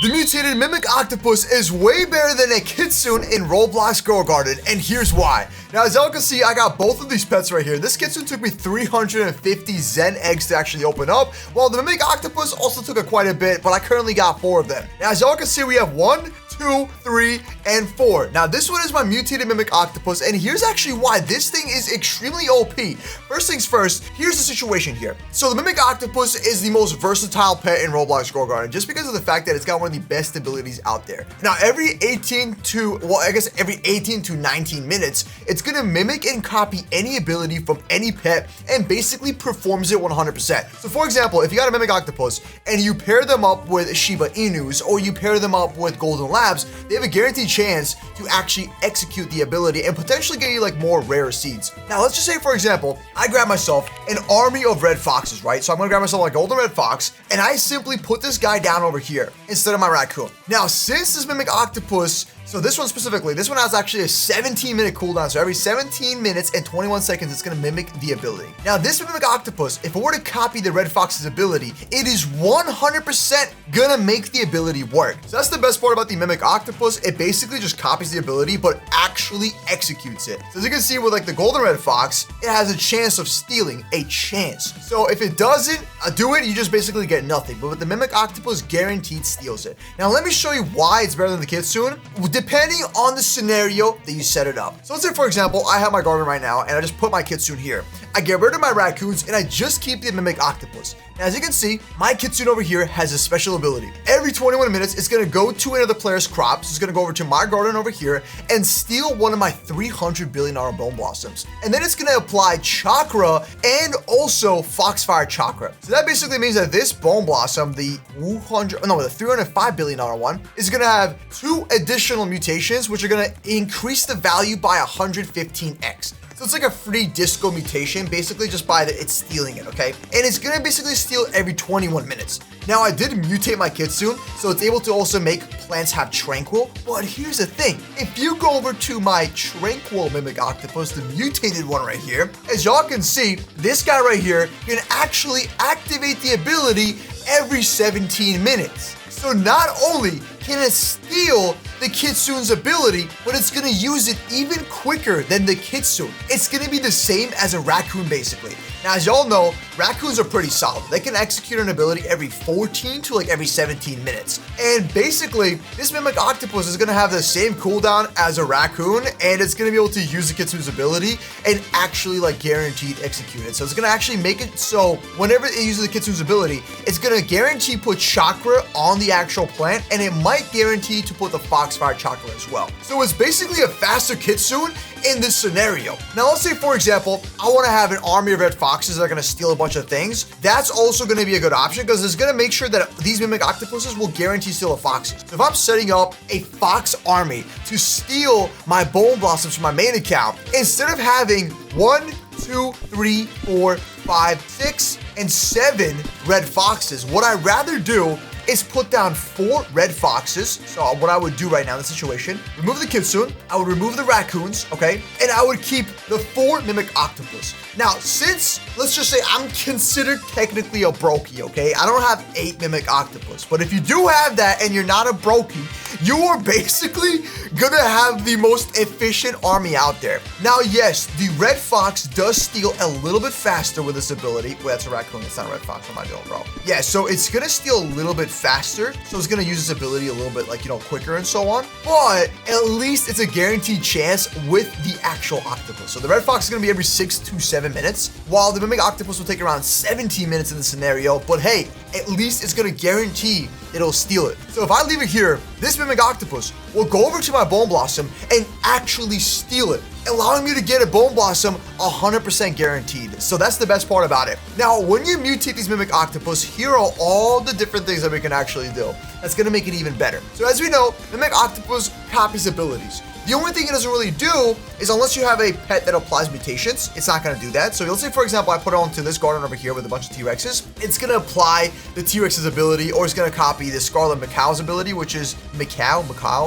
The mutated mimic octopus is way better than a Kitsune in Roblox Grow Garden, and here's why. Now, as y'all can see, I got both of these pets right here. This Kitsune took me 350 Zen eggs to actually open up, while the mimic octopus also took quite a bit, but I currently got 4 of them. Now, as y'all can see, we have 1, 2, 3, and 4. Now, this one is my mutated mimic octopus, and here's actually why this thing is extremely OP. First things first, here's the situation here. So the mimic octopus is the most versatile pet in Roblox Grow Garden, just because of the fact that it's got one of the best abilities out there. Now, every 18 to 19 minutes, it's gonna mimic and copy any ability from any pet and basically performs it 100%. So for example, if you got a mimic octopus and you pair them up with Shiba Inus or you pair them up with Golden Labs, they have a guaranteed chance to actually execute the ability and potentially get you like more rare seeds. Now, let's just say, for example, I grab myself an army of red foxes, right? So I'm gonna grab myself a golden red fox and I simply put this guy down over here instead of my raccoon. Now, since this mimic octopus, so this one specifically, this one has actually a 17-minute cooldown. So every 17 minutes and 21 seconds, it's gonna mimic the ability. Now, this mimic octopus, if it were to copy the red fox's ability, it is 100% gonna make the ability work. So that's the best part about the mimic octopus. It basically just copies the ability, but actually executes it. So as you can see with like the golden red fox, it has a chance of stealing, a chance. So if it doesn't do it, you just basically get nothing. But with the mimic octopus, guaranteed steals it. Now, let me show you why it's better than the Kitsune, depending on the scenario that you set it up. So let's say, for example, I have my garden right now and I just put my Kitsune here. I get rid of my raccoons and I just keep the mimic octopus. Now, as you can see, my Kitsune over here has a special ability. Every 21 minutes, it's gonna go to another player's crops. It's gonna go over to my garden over here and steal one of my 300 billion bone blossoms. And then it's gonna apply chakra and also foxfire chakra. So that basically means that this bone blossom, the 305 billion one, is gonna have 2 additional mutations, which are gonna increase the value by 115x. So it's like a free disco mutation, basically just by it's stealing it, okay? And it's gonna basically steal every 21 minutes. Now, I did mutate my Kitsune, so it's able to also make plants have tranquil, but here's the thing. If you go over to my tranquil mimic octopus, the mutated one right here, as y'all can see, this guy right here can actually activate the ability every 17 minutes. So not only can it steal the Kitsune's ability, but it's gonna use it even quicker than the Kitsune. It's gonna be the same as a raccoon, basically. Now, as y'all know, raccoons are pretty solid. They can execute an ability every 14 to like every 17 minutes. And basically, this mimic octopus is gonna have the same cooldown as a raccoon, and it's gonna be able to use the Kitsune's ability and actually like guaranteed execute it. So it's gonna actually make it so whenever it uses the Kitsune's ability, it's gonna guarantee put chakra on the actual plant, and it might guarantee to put the foxfire chakra as well. So it's basically a faster Kitsune in this scenario. Now, let's say, for example, I want to have an army of red foxes that are going to steal a bunch of things. That's also going to be a good option because it's going to make sure that these mimic octopuses will guarantee steal the foxes. So if I'm setting up a fox army to steal my bone blossoms from my main account, instead of having 1, 2, 3, 4, 5, 6, and 7 red foxes, what I'd rather do is put down 4 red foxes. So what I would do right now in this situation, remove the Kitsune, I would remove the raccoons, okay? And I would keep the 4 mimic octopus. Now, since, let's just say I'm considered technically a brokey, okay? I don't have 8 mimic octopus, but if you do have that and you're not a brokey, you are basically gonna have the most efficient army out there. Now, yes, the red fox does steal a little bit faster with this ability. Wait, that's a raccoon, it's not a red fox, what am I doing, bro? Yeah, so it's gonna steal a little bit faster, so it's gonna use this ability a little bit like, quicker and so on, but at least it's a guaranteed chance with the actual octopus. So the red fox is gonna be every 6 to 7 minutes, while the mimic octopus will take around 17 minutes in the scenario, but hey, at least it's gonna guarantee it'll steal it. So if I leave it here, this mimic octopus will go over to my bone blossom and actually steal it, allowing me to get a bone blossom 100% guaranteed. So that's the best part about it. Now, when you mutate these mimic octopus, here are all the different things that we can actually do. That's gonna make it even better. So as we know, mimic octopus copies abilities. The only thing it doesn't really do is unless you have a pet that applies mutations, it's not gonna do that. So you'll say, for example, I put it onto this garden over here with a bunch of T-Rexes. It's gonna apply the T-Rex's ability, or it's gonna copy the Scarlet Macaw's ability, which is Macaw.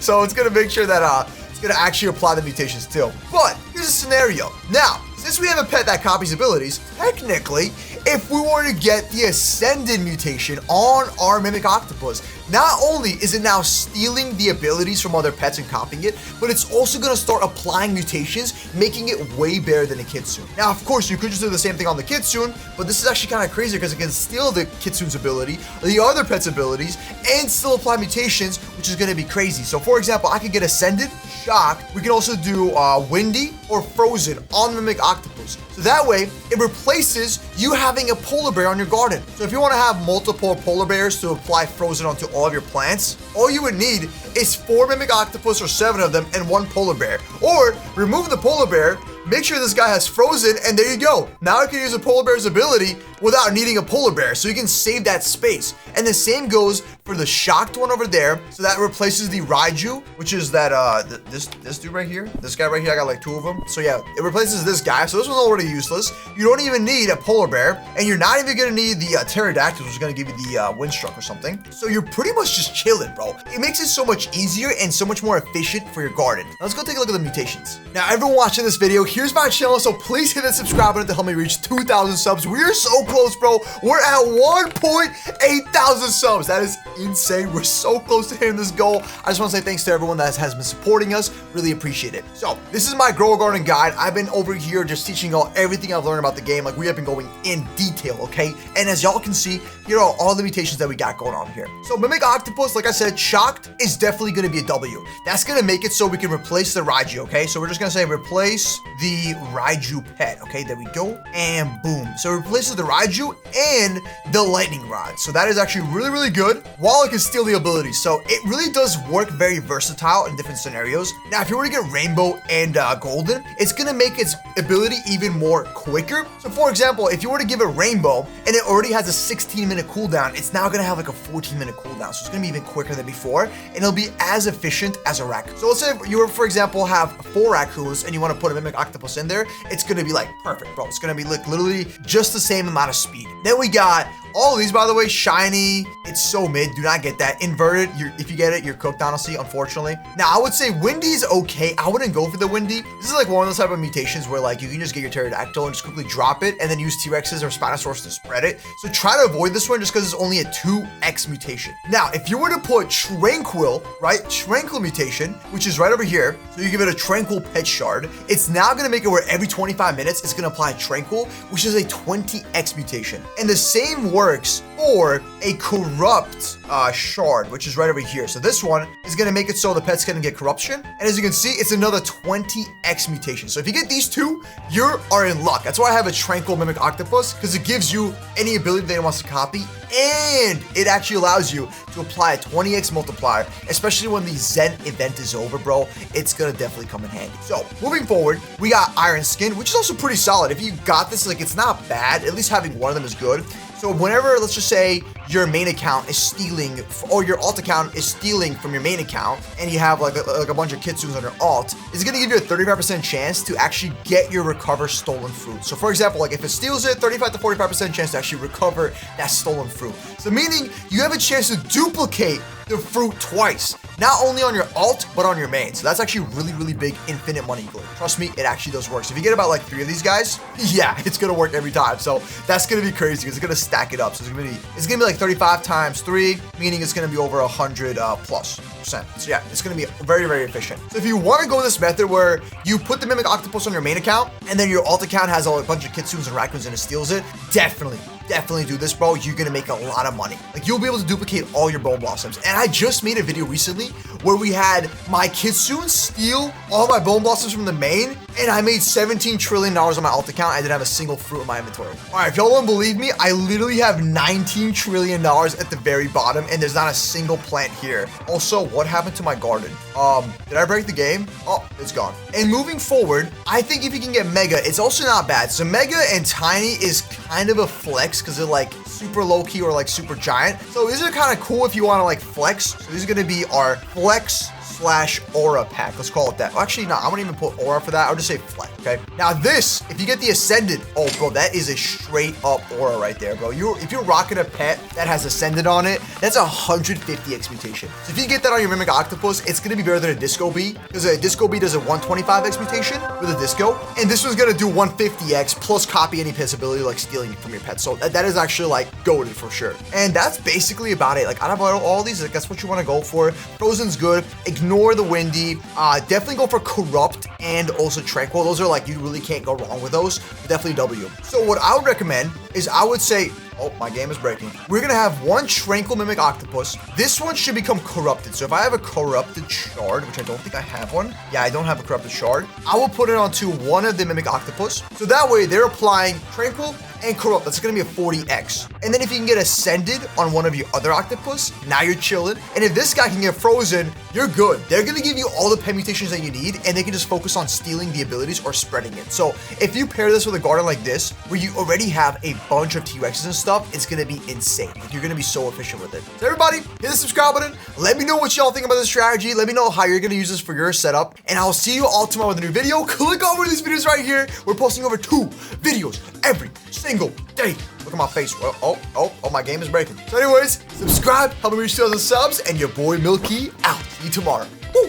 So it's gonna make sure that it's gonna actually apply the mutations too. But here's a scenario. Now, since we have a pet that copies abilities, technically, if we were to get the Ascended mutation on our Mimic Octopus, not only is it now stealing the abilities from other pets and copying it, but it's also going to start applying mutations, making it way better than a Kitsune. Now, of course, you could just do the same thing on the Kitsune, but this is actually kind of crazy because it can steal the Kitsune's ability, the other pet's abilities, and still apply mutations, which is going to be crazy. So, for example, I could get Ascended, Shocked. We can also do Windy or Frozen on the Mimic Octopus. So that way, it replaces you having a polar bear on your garden. So if you want to have multiple polar bears to apply Frozen onto all of your plants, all you would need is 4 Mimic Octopus or 7 of them and 1 polar bear. Or remove the polar bear, make sure this guy has Frozen, and there you go. Now I can use a polar bear's ability without needing a polar bear, so you can save that space. And the same goes for the Shocked one over there. So that replaces the Raiju, which is that this dude right here. This guy right here, I got like 2 of them. So yeah, it replaces this guy. So this one's already useless. You don't even need a polar bear, and you're not even gonna need the pterodactyl, which is gonna give you the windstruck or something. So you're pretty much just chilling, bro. It makes it so much easier and so much more efficient for your garden. Now let's go take a look at the mutations. Now everyone watching this video, here's my channel, so please hit that subscribe button to help me reach 2,000 subs. We are so close, bro. We're at 1.8 thousand subs. That is insane. We're so close to hitting this goal. I just want to say thanks to everyone that has been supporting us. Really appreciate it. So this is my Grow Garden guide. I've been over here just teaching y'all everything I've learned about the game. Like, we have been going in detail, okay? And as y'all can see, here are all the mutations that we got going on here. So Mimic Octopus, like I said, Shocked is definitely going to be a W. That's going to make it so we can replace the Raiju, okay? So we're just going to say replace the Raiju pet, okay? There we go. And boom. So it replaces the Raiju and the Lightning Rod. So that is actually really, really good, while it can steal the abilities. So it really does work very versatile in different scenarios. Now, if you were to get Rainbow and Golden, it's going to make its ability even more quicker. So for example, if you were to give it Rainbow and it already has a 16-minute cooldown, it's now going to have like a 14-minute cooldown. So it's going to be even quicker than before, and it'll be as efficient as a raccoon. So let's say you were, for example, have 4 raccoons and you want to put a Mimic Octopus in there, it's going to be like perfect, bro. It's going to be like literally just the same amount of speed. Then we got all of these, by the way, shiny. It's so mid. Do not get that. Inverted, if you get it, you're cooked, honestly, unfortunately. Now, I would say Windy's okay. I wouldn't go for the Windy. This is like one of those type of mutations where like you can just get your pterodactyl and just quickly drop it and then use T-Rexes or Spinosaurus to spread it. So try to avoid this one just because it's only a 2x mutation. Now, if you were to put Tranquil, right? Tranquil mutation, which is right over here. So you give it a Tranquil pet shard. It's now going to make it where every 25 minutes, it's going to apply Tranquil, which is a 20x mutation. And the same works for a Corrupt shard, which is right over here. So this one is going to make it so the pet's going to get corruption. And as you can see, it's another 20x mutation. So if you get these 2, you are in luck. That's why I have a Tranquil Mimic Octopus, because it gives you any ability that it wants to copy, and it actually allows you to apply a 20x multiplier, especially when the Zen event is over, bro. It's gonna definitely come in handy. So moving forward, we got Iron Skin, which is also pretty solid. If you got this, like, it's not bad. At least having one of them is good. So whenever, let's just say, your main account is stealing, or your alt account is stealing from your main account, and you have like a bunch of Kitsunes on your alt, it's gonna give you a 35% chance to actually get your recover stolen fruit. So for example, like if it steals it, 35 to 45% chance to actually recover that stolen fruit. So meaning you have a chance to duplicate the fruit twice, not only on your alt, but on your main. So that's actually really, really big infinite money glitch. Trust me, it actually does work. So if you get about like 3 of these guys, yeah, it's gonna work every time. So that's gonna be crazy because it's gonna stack it up. So it's gonna be like 35 times 3, meaning it's gonna be over 100 plus %. So yeah, it's gonna be very, very efficient. So if you want to go this method where you put the Mimic Octopus on your main account and then your alt account has a bunch of Kitsunes and Raccoons and it steals it, definitely do this, bro. You're gonna make a lot of money. Like, you'll be able to duplicate all your Bone Blossoms. And I just made a video recently where we had my Kitsune steal all my Bone Blossoms from the main, and I made $17 trillion on my alt account. I didn't have a single fruit in my inventory. All right, if y'all don't believe me, I literally have $19 trillion at the very bottom, and there's not a single plant here. Also, what happened to my garden? Did I break the game? Oh, it's gone. And moving forward, I think if you can get Mega, it's also not bad. So Mega and Tiny is kind of a flex because they're like super low key or like super giant. So these are kind of cool if you want to like flex. So these are going to be our flex Aura pack. Let's call it that. Well, actually, no, I won't even put aura for that. I'll just say flex, okay? Now this, if you get the ascended, oh, bro, that is a straight up aura right there, bro. If you're rocking a pet that has ascended on it, that's 150x mutation. So if you get that on your Mimic Octopus, it's gonna be better than a Disco Bee, because a Disco Bee does a 125x mutation with a Disco, and this one's gonna do 150x plus copy any pet's ability, like stealing from your pet. So that is actually like goated for sure. And that's basically about it. Like out of all these, like that's what you want to go for. Frozen's good. Ignore the Windy. Definitely go for Corrupt and also Tranquil. Those are like, you really can't go wrong with those. Definitely W. So what I would recommend is I would say, oh, my game is breaking. We're gonna have one Tranquil Mimic Octopus. This one should become Corrupted. So if I have a Corrupted Shard, which I don't think I have one. Yeah, I don't have a Corrupted Shard. I will put it onto one of the Mimic Octopus. So that way they're applying Tranquil and Corrupt. That's gonna be a 40x. And then if you can get Ascended on one of your other Octopus, now you're chilling. And if this guy can get Frozen, you're good. They're gonna give you all the pet mutations that you need, and they can just focus on stealing the abilities or spreading it. So if you pair this with a garden like this, where you already have a bunch of T-Rexes and stuff, it's gonna be insane. Like, you're gonna be so efficient with it. So everybody, hit the subscribe button. Let me know what y'all think about this strategy. Let me know how you're gonna use this for your setup. And I'll see you all tomorrow with a new video. Click over these videos right here. We're posting over 2 videos every single day. Look at my face. Oh, my game is breaking. So anyways, subscribe, help me reach 2,000 subs, and your boy Milky out. See you tomorrow.